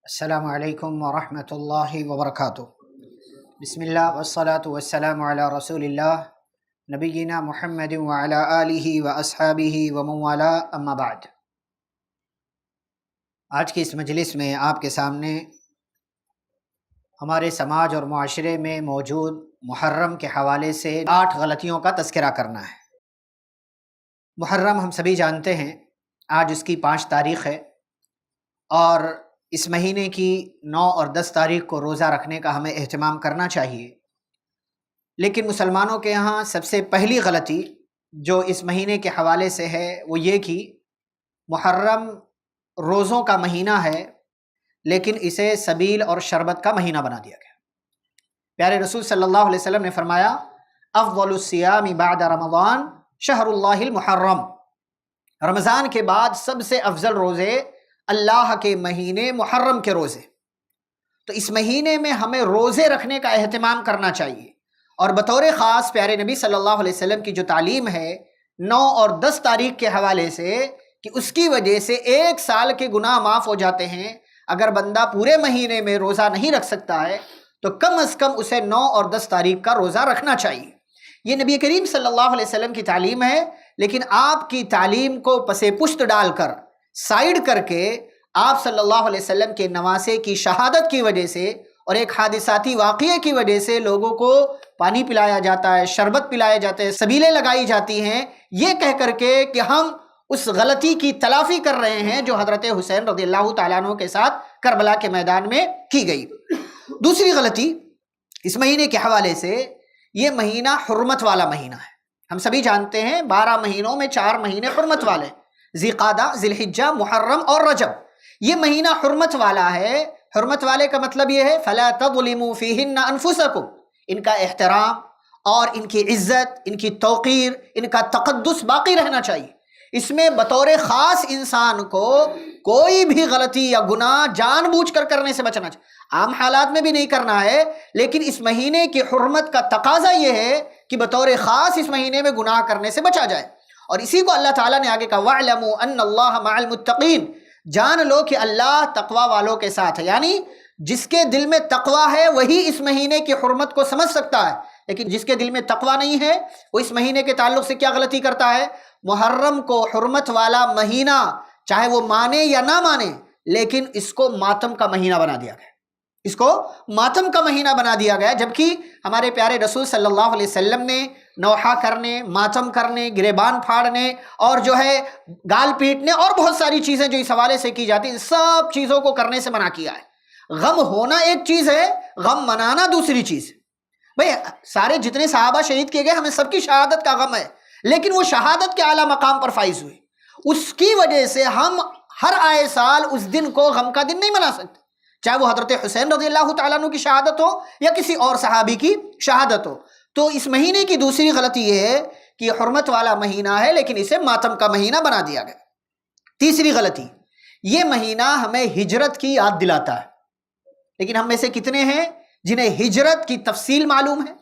السلام علیکم ورحمۃ اللہ وبرکاتہ۔ بسم اللہ والصلاة والسلام علی رسول اللہ نبینا محمد وعلی آلہ واصحابہ ومن والاہ، اما بعد۔ آج کی اس مجلس میں آپ کے سامنے ہمارے سماج اور معاشرے میں موجود محرم کے حوالے سے 8 غلطیوں کا تذکرہ کرنا ہے۔ محرم ہم سبھی جانتے ہیں، آج اس کی 5 تاریخ ہے اور اس مہینے کی 9 اور 10 تاریخ کو روزہ رکھنے کا ہمیں اہتمام کرنا چاہیے، لیکن مسلمانوں کے ہاں سب سے پہلی غلطی جو اس مہینے کے حوالے سے ہے وہ یہ کہ محرم روزوں کا مہینہ ہے، لیکن اسے سبیل اور شربت کا مہینہ بنا دیا گیا۔ پیارے رسول صلی اللہ علیہ وسلم نے فرمایا، افضل الصیام بعد رمضان شہر اللہ المحرم، رمضان کے بعد سب سے افضل روزے اللہ کے مہینے محرم کے روزے۔ تو اس مہینے میں ہمیں روزے رکھنے کا اہتمام کرنا چاہیے، اور بطور خاص پیارے نبی صلی اللہ علیہ وسلم کی جو تعلیم ہے 9 اور 10 تاریخ کے حوالے سے کہ اس کی وجہ سے 1 سال کے گناہ معاف ہو جاتے ہیں۔ اگر بندہ پورے مہینے میں روزہ نہیں رکھ سکتا ہے تو کم از کم اسے 9 اور 10 تاریخ کا روزہ رکھنا چاہیے۔ یہ نبی کریم صلی اللہ علیہ وسلم کی تعلیم ہے، لیکن آپ کی تعلیم کو پس پشت ڈال کر، سائیڈ کر کے، آپ صلی اللہ علیہ وسلم کے نواسے کی شہادت کی وجہ سے اور ایک حادثاتی واقعے کی وجہ سے لوگوں کو پانی پلایا جاتا ہے، شربت پلایا جاتا ہے، سبیلیں لگائی جاتی ہیں، یہ کہہ کر کے کہ ہم اس غلطی کی تلافی کر رہے ہیں جو حضرت حسین رضی اللہ تعالیٰ عنہ کے ساتھ کربلا کے میدان میں کی گئی۔ دوسری غلطی اس مہینے کے حوالے سے، یہ مہینہ حرمت والا مہینہ ہے۔ ہم سبھی جانتے ہیں 12 مہینوں میں 4 مہینے حرمت والے، ذی قعدہ، ذی الحجہ، محرم اور رجب۔ یہ مہینہ حرمت والا ہے۔ حرمت والے کا مطلب یہ ہے فَلَا تَظْلِمُوا فِيهِنَّ أَنفُسَكُمْ، ان کا احترام اور ان کی عزت، ان کی توقیر، ان کا تقدس باقی رہنا چاہیے۔ اس میں بطور خاص انسان کو کوئی بھی غلطی یا گناہ جان بوجھ کر کرنے سے بچنا چاہیے۔ عام حالات میں بھی نہیں کرنا ہے، لیکن اس مہینے کی حرمت کا تقاضا یہ ہے کہ بطور خاص اس مہینے میں گناہ کرنے سے بچا جائے، اور اسی کو اللہ تعالیٰ نے آگے کہا وَاعْلَمُوا أَنَّ اللَّهَ مَعَ الْمُتَّقِينَ، جان لو کہ اللہ تقوی والوں کے ساتھ ہے۔ یعنی جس کے دل میں تقوی ہے وہی اس مہینے کی حرمت کو سمجھ سکتا ہے، لیکن جس کے دل میں تقوی نہیں ہے وہ اس مہینے کے تعلق سے کیا غلطی کرتا ہے؟ محرم کو حرمت والا مہینہ، چاہے وہ مانے یا نہ مانے، لیکن اس کو ماتم کا مہینہ بنا دیا گیا، اس کو ماتم کا مہینہ بنا دیا گیا، جبکہ ہمارے پیارے رسول صلی اللہ علیہ وسلم نے نوحہ کرنے، ماتم کرنے، گریبان پھاڑنے اور جو ہے گال پیٹنے اور بہت ساری چیزیں جو اس حوالے سے کی جاتی ہیں، ان سب چیزوں کو کرنے سے منع کیا ہے۔ غم ہونا ایک چیز ہے، غم منانا دوسری چیز ہے۔ بھئی سارے جتنے صحابہ شہید کیے گئے، ہمیں سب کی شہادت کا غم ہے، لیکن وہ شہادت کے اعلیٰ مقام پر فائز ہوئے، اس کی وجہ سے ہم ہر آئے سال اس دن کو غم کا دن نہیں منا سکتے، چاہے وہ حضرت حسین رضی اللہ تعالیٰ عنہ کی شہادت ہو یا کسی اور صحابی کی شہادت ہو۔ تو اس مہینے کی دوسری غلطی یہ ہے کہ یہ حرمت والا مہینہ ہے، لیکن اسے ماتم کا مہینہ بنا دیا گیا۔ تیسری غلطی، یہ مہینہ ہمیں ہجرت کی یاد دلاتا ہے، لیکن ہم میں سے کتنے ہیں جنہیں ہجرت کی تفصیل معلوم ہے،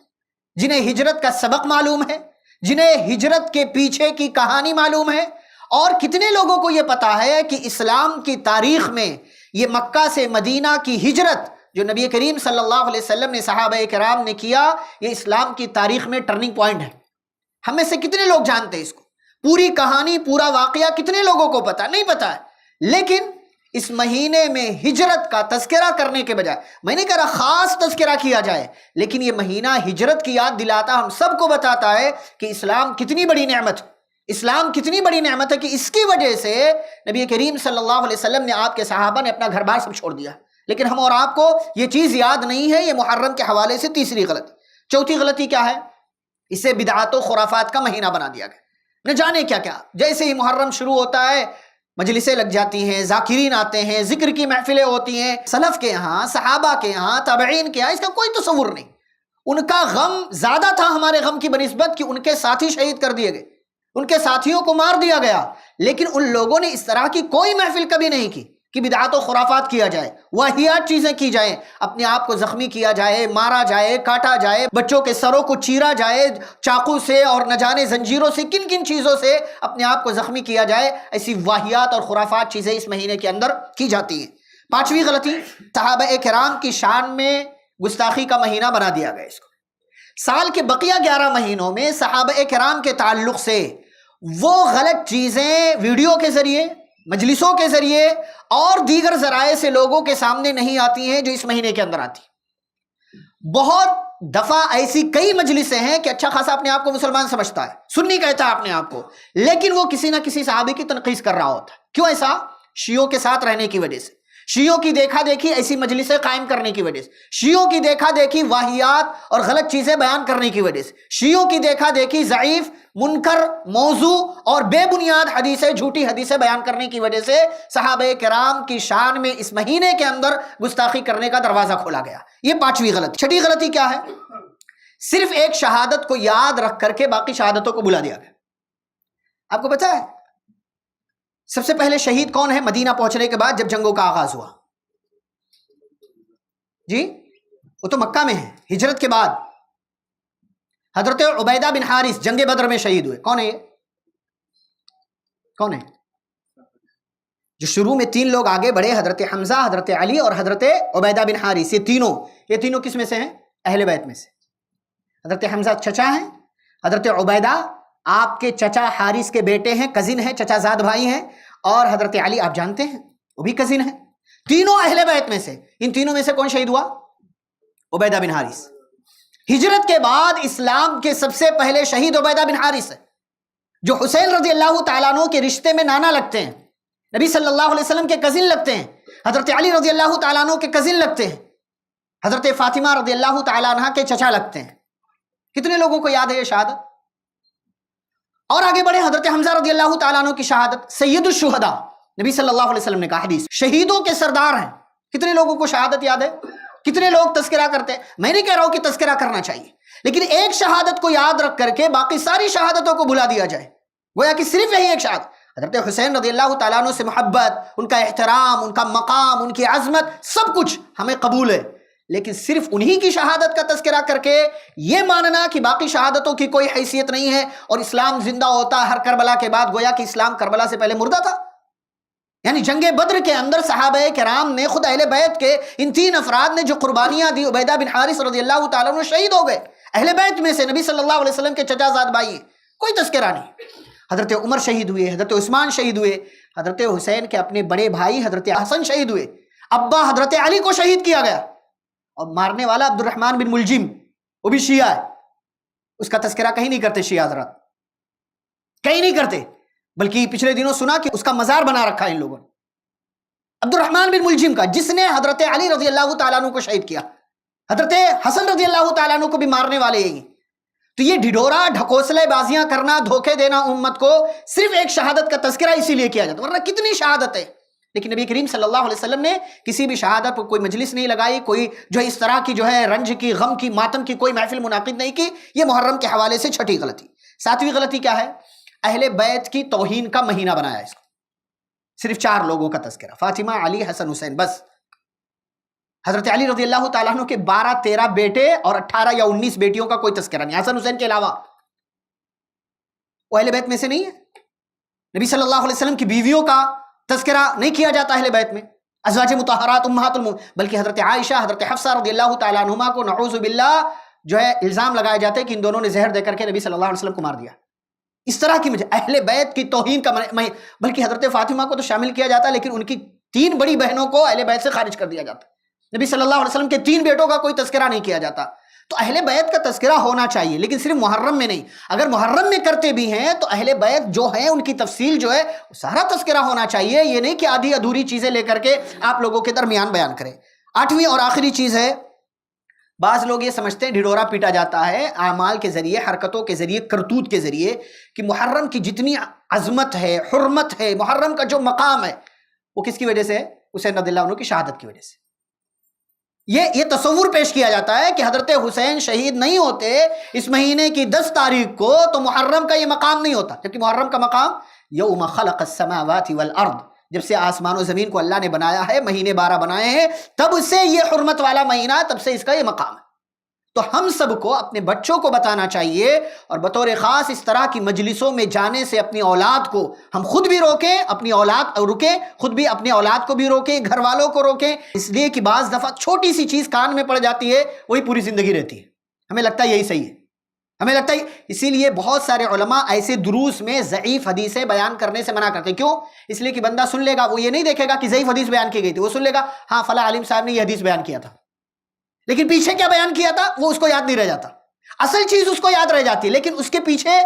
جنہیں ہجرت کا سبق معلوم ہے، جنہیں ہجرت کے پیچھے کی کہانی معلوم ہے؟ اور کتنے لوگوں کو یہ پتا ہے کہ اسلام کی تاریخ میں یہ مکہ سے مدینہ کی ہجرت جو نبی کریم صلی اللہ علیہ وسلم نے صحابہ کرام نے کیا، یہ اسلام کی تاریخ میں ٹرننگ پوائنٹ ہے؟ ہم میں سے کتنے لوگ جانتے ہیں اس کو؟ پوری کہانی، پورا واقعہ کتنے لوگوں کو پتا؟ نہیں پتا ہے۔ لیکن اس مہینے میں ہجرت کا تذکرہ کرنے کے بجائے، میں نہیں کہہ رہا خاص تذکرہ کیا جائے، لیکن یہ مہینہ ہجرت کی یاد دلاتا، ہم سب کو بتاتا ہے کہ اسلام کتنی بڑی نعمت ہے، اسلام کتنی بڑی نعمت ہے کہ اس کی وجہ سے نبی کریم صلی اللہ علیہ وسلم نے، آپ کے صحابہ نے اپنا گھر بار سب چھوڑ دیا، لیکن ہم اور آپ کو یہ چیز یاد نہیں ہے۔ یہ محرم کے حوالے سے تیسری غلطی۔ چوتھی غلطی کیا ہے؟ اسے بدعات و خرافات کا مہینہ بنا دیا گیا، نہ جانے کیا کیا۔ جیسے ہی محرم شروع ہوتا ہے مجلسیں لگ جاتی ہیں، ذاکرین آتے ہیں، ذکر کی محفلیں ہوتی ہیں، سلف کے ہاں، صحابہ کے ہاں، تابعین کے ہاں اس کا کوئی تصور نہیں۔ ان کا غم زیادہ تھا ہمارے غم کی بنسبت کہ ان کے ساتھی شہید کر دیے گئے، ان کے ساتھیوں کو مار دیا گیا، لیکن ان لوگوں نے اس طرح کی کوئی محفل کبھی نہیں کی کہ بدعات و خرافات کیا جائے، واہیات چیزیں کی جائیں، اپنے آپ کو زخمی کیا جائے، مارا جائے، کاٹا جائے، بچوں کے سروں کو چیرا جائے چاقو سے اور نہ جانے زنجیروں سے، کن کن چیزوں سے اپنے آپ کو زخمی کیا جائے، ایسی واہیات اور خرافات چیزیں اس مہینے کے اندر کی جاتی ہیں۔ پانچویں غلطی، صحابہ کرام کی شان میں گستاخی کا مہینہ بنا دیا گیا اس کو۔ سال کے بقیہ 11 مہینوں میں صحابہ کرام کے تعلق سے وہ غلط چیزیں ویڈیو کے ذریعے، مجلسوں کے ذریعے اور دیگر ذرائع سے لوگوں کے سامنے نہیں آتی ہیں جو اس مہینے کے اندر آتی۔ بہت دفعہ ایسی کئی مجلسیں ہیں کہ اچھا خاصا اپنے آپ کو مسلمان سمجھتا ہے، سنی کہتا ہے اپنے آپ کو، لیکن وہ کسی نہ کسی صحابی کی تنقید کر رہا ہوتا ہے۔ کیوں ایسا؟ شیعوں کے ساتھ رہنے کی وجہ سے، شیعوں کی دیکھا دیکھی ایسی مجلسیں قائم کرنے کی وجہ سے، شیعوں کی دیکھا دیکھی واہیات اور غلط چیزیں بیان کرنے کی وجہ سے، شیعوں کی دیکھا دیکھی ضعیف، منکر، موضوع اور بے بنیاد حدیثیں، جھوٹی حدیثیں بیان کرنے کی وجہ سے صحابہ کرام کی شان میں اس مہینے کے اندر گستاخی کرنے کا دروازہ کھولا گیا۔ یہ پانچویں غلطی۔ چھٹی غلطی کیا ہے؟ صرف ایک شہادت کو یاد رکھ کر کے باقی شہادتوں کو بلا دیا گیا۔ آپ کو پتا ہے سب سے پہلے شہید کون ہے مدینہ پہنچنے کے بعد جب جنگوں کا آغاز ہوا؟ جی وہ تو مکہ میں ہے، ہجرت کے بعد حضرت عبیدہ بن حارث جنگ بدر میں شہید ہوئے۔ کون ہے یہ؟ کون ہے؟ جو شروع میں 3 لوگ آگے بڑھے، حضرت حمزہ، حضرت علی اور حضرت عبیدہ بن حارث، یہ تینوں کس میں سے ہیں؟ اہل بیت میں سے۔ حضرت حمزہ چچا ہیں، حضرت عبیدہ آپ کے چچا حارث کے بیٹے ہیں، کزن ہیں، چچا زاد بھائی ہیں، اور حضرت علی آپ جانتے ہیں وہ بھی کزن ہیں، تینوں اہل بیت میں سے۔ ان تینوں میں سے کون شہید ہوا؟ عبیدہ بن حارث۔ ہجرت کے بعد اسلام کے سب سے پہلے شہید عبیدہ بن حارث ہے، جو حسین رضی اللہ تعالیٰ عنہ کے رشتے میں نانا لگتے ہیں، نبی صلی اللہ علیہ وسلم کے کزن لگتے ہیں، حضرت علی رضی اللہ تعالیٰ عنہ کے کزن لگتے ہیں، حضرت فاطمہ رضی اللہ تعالیٰ عنہ کے چچا لگتے ہیں۔ کتنے لوگوں کو یاد ہے یہ شہادت؟ اور آگے بڑھے، حضرت حمزہ رضی اللہ تعالیٰ عنہ کی شہادت، سید الشہداء، نبی صلی اللہ علیہ وسلم نے کہا حدیث شہیدوں کے سردار ہیں۔ کتنے لوگوں کو شہادت یاد ہے؟ کتنے لوگ تذکرہ کرتے ہیں؟ میں نہیں کہہ رہا ہوں کہ تذکرہ کرنا چاہیے، لیکن ایک شہادت کو یاد رکھ کر کے باقی ساری شہادتوں کو بھلا دیا جائے، گویا کہ صرف یہی ایک شہادت۔ حضرت حسین رضی اللہ تعالیٰ عنہ سے محبت، ان کا احترام، ان کا مقام، ان کی عظمت، سب کچھ ہمیں قبول ہے، لیکن صرف انہی کی شہادت کا تذکرہ کر کے یہ ماننا کہ باقی شہادتوں کی کوئی حیثیت نہیں ہے اور اسلام زندہ ہوتا ہر کربلا کے بعد، گویا کہ اسلام کربلا سے پہلے مردہ تھا۔ یعنی جنگ بدر کے اندر صحابہ کرام نے، خود اہل بیت کے ان 3 افراد نے جو قربانیاں دی، عبیدہ بن حارث رضی اللہ تعالیٰ عنہ شہید ہو گئے، اہل بیت میں سے، نبی صلی اللہ علیہ وسلم کے چچا زاد بھائی ہیں، کوئی تذکرہ نہیں۔ حضرت عمر شہید ہوئے، حضرت عثمان شہید ہوئے، حضرت حسین کے اپنے بڑے بھائی حضرت حسن شہید ہوئے، ابا حضرت علی کو شہید کیا گیا، اور مارنے والا عبد الرحمن بن ملجم وہ بھی شیعہ ہے، اس کا تذکرہ کہیں نہیں کرتے شیعہ حضرات، کہیں نہیں کرتے، بلکہ پچھلے دنوں سنا کہ اس کا مزار بنا رکھا ہے ان لوگوں نے، عبد الرحمن بن ملجم کا، جس نے حضرت علی رضی اللہ تعالیٰ عنہ کو شہید کیا، حضرت حسن رضی اللہ تعالیٰ عنہ کو بھی مارنے والے یہی۔ تو یہ ڈھڈورا، ڈھکوسلے بازیاں کرنا، دھوکے دینا امت کو، صرف ایک شہادت کا تذکرہ اسی لیے کیا جاتا، ورنہ کتنی شہادت ہے، لیکن نبی کریم صلی اللہ علیہ وسلم نے کسی بھی شہادت پر کوئی مجلس نہیں لگائی، کوئی جو اس طرح کی جو ہے رنج کی، غم کی، ماتم کی کوئی محفل منعقد نہیں کی۔ یہ محرم کے حوالے سے چھٹی غلطی۔ ساتویں غلطی کیا ہے؟ اہل بیت کی توہین کا مہینہ بنایا اس کو، صرف 4 لوگوں کا تذکرہ، فاطمہ، علی، حسن، حسین، بس۔ حضرت علی رضی اللہ تعالیٰ عنہ کے 12-13 بیٹے اور 18 یا 19 بیٹیوں کا کوئی تذکرہ نہیں، حسن حسین کے علاوہ، وہ اہل بیت میں سے نہیں ہے۔ نبی صلی اللہ علیہ وسلم کی بیویوں کا تذکرہ نہیں کیا جاتا اہل بیت میں، ازواج مطہرات امہات المؤمنین، بلکہ حضرت عائشہ، حضرت حفصہ رضی اللہ تعالیٰ عنہما کو نعوذ باللہ جو ہے الزام لگائے جاتے کہ ان دونوں نے زہر دے کر کے نبی صلی اللہ علیہ وسلم کو مار دیا۔ اس طرح کی اہل بیت کی توہین کا بلکہ حضرت فاطمہ کو تو شامل کیا جاتا، لیکن ان کی 3 بڑی بہنوں کو اہل بیت سے خارج کر دیا جاتا۔ نبی صلی اللہ علیہ وسلم کے 3 بیٹوں کا کوئی تذکرہ نہیں کیا جاتا۔ تو اہل بیت کا تذکرہ ہونا چاہیے، لیکن صرف محرم میں نہیں۔ اگر محرم میں کرتے بھی ہیں تو اہل بیت جو ہیں ان کی تفصیل جو ہے سارا تذکرہ ہونا چاہیے، یہ نہیں کہ آدھی ادھوری چیزیں لے کر کے آپ لوگوں کے درمیان بیان کریں۔ 8ویں اور آخری چیز ہے، بعض لوگ یہ سمجھتے ہیں ڈھڈورا پیٹا جاتا ہے اعمال کے ذریعے، حرکتوں کے ذریعے، کرتوت کے ذریعے، کہ محرم کی جتنی عظمت ہے، حرمت ہے، محرم کا جو مقام ہے، وہ کس کی وجہ سے ہے؟ حسین رضی اللہ عنہ کی شہادت کی وجہ سے۔ یہ تصور پیش کیا جاتا ہے کہ حضرت حسین شہید نہیں ہوتے اس مہینے کی 10 تاریخ کو تو محرم کا یہ مقام نہیں ہوتا، جبکہ محرم کا مقام یوم خلق السماوات والارض، جب سے آسمان و زمین کو اللہ نے بنایا ہے، مہینے 12 بنائے ہیں، تب سے یہ حرمت والا مہینہ، تب سے اس کا یہ مقام ہے۔ تو ہم سب کو اپنے بچوں کو بتانا چاہیے، اور بطور خاص اس طرح کی مجلسوں میں جانے سے اپنی اولاد کو ہم خود بھی روکیں، اپنی اولاد رکیں، خود بھی اپنی اولاد کو بھی روکیں، گھر والوں کو روکیں، اس لیے کہ بعض دفعہ چھوٹی سی چیز کان میں پڑ جاتی ہے، وہی پوری زندگی رہتی ہے، ہمیں لگتا ہے یہی صحیح ہے، ہمیں لگتا ہے. اسی لیے بہت سارے علماء ایسے دروس میں ضعیف حدیثیں بیان کرنے سے منع کرتے ہیں. کیوں؟ اس لیے کہ بندہ سن لے گا، وہ یہ نہیں دیکھے گا کہ ضعیف حدیث بیان کی گئی تھی، وہ سن لے گا ہاں فلاں عالم صاحب نے یہ حدیث بیان کیا تھا، لیکن پیچھے کیا بیان کیا تھا وہ اس کو یاد نہیں رہ جاتا. اصل چیز اس کو یاد رہ جاتی ہے، لیکن اس کے پیچھے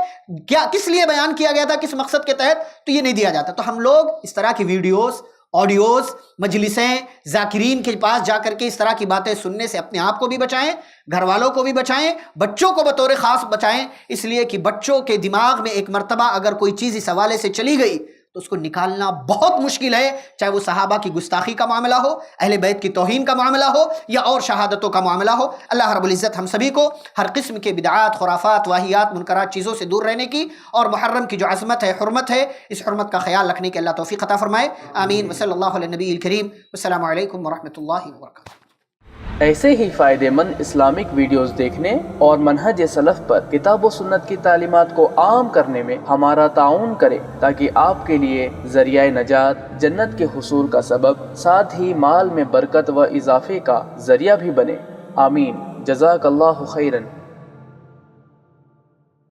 کیا کس لیے بیان کیا گیا تھا، کس مقصد کے تحت، تو یہ نہیں دیا جاتا. تو ہم لوگ اس طرح کی ویڈیوز، آڈیوز، مجلسیں، ذاکرین کے پاس جا کر کے اس طرح کی باتیں سننے سے اپنے آپ کو بھی بچائیں، گھر والوں کو بھی بچائیں، بچوں کو بطور خاص بچائیں. اس لیے کہ بچوں کے دماغ میں ایک مرتبہ اگر کوئی چیز اس حوالے سے چلی گئی تو اس کو نکالنا بہت مشکل ہے، چاہے وہ صحابہ کی گستاخی کا معاملہ ہو، اہل بیت کی توہین کا معاملہ ہو، یا اور شہادتوں کا معاملہ ہو. اللہ رب العزت ہم سبھی کو ہر قسم کے بدعات، خرافات، واہیات، منکرات چیزوں سے دور رہنے کی، اور محرم کی جو عظمت ہے، حرمت ہے، اس حرمت کا خیال رکھنے کی اللہ توفیق عطا فرمائے. آمین. وصلی اللہ علی النبی الکریم. السلام علیکم ورحمۃ اللہ وبرکاتہ. ایسے ہی فائدہ مند اسلامک ویڈیوز دیکھنے اور منہج سلف پر کتاب و سنت کی تعلیمات کو عام کرنے میں ہمارا تعاون کریں، تاکہ آپ کے لیے ذریعہ نجات، جنت کے حصول کا سبب، ساتھ ہی مال میں برکت و اضافے کا ذریعہ بھی بنے. آمین. جزاک اللہ خیرن.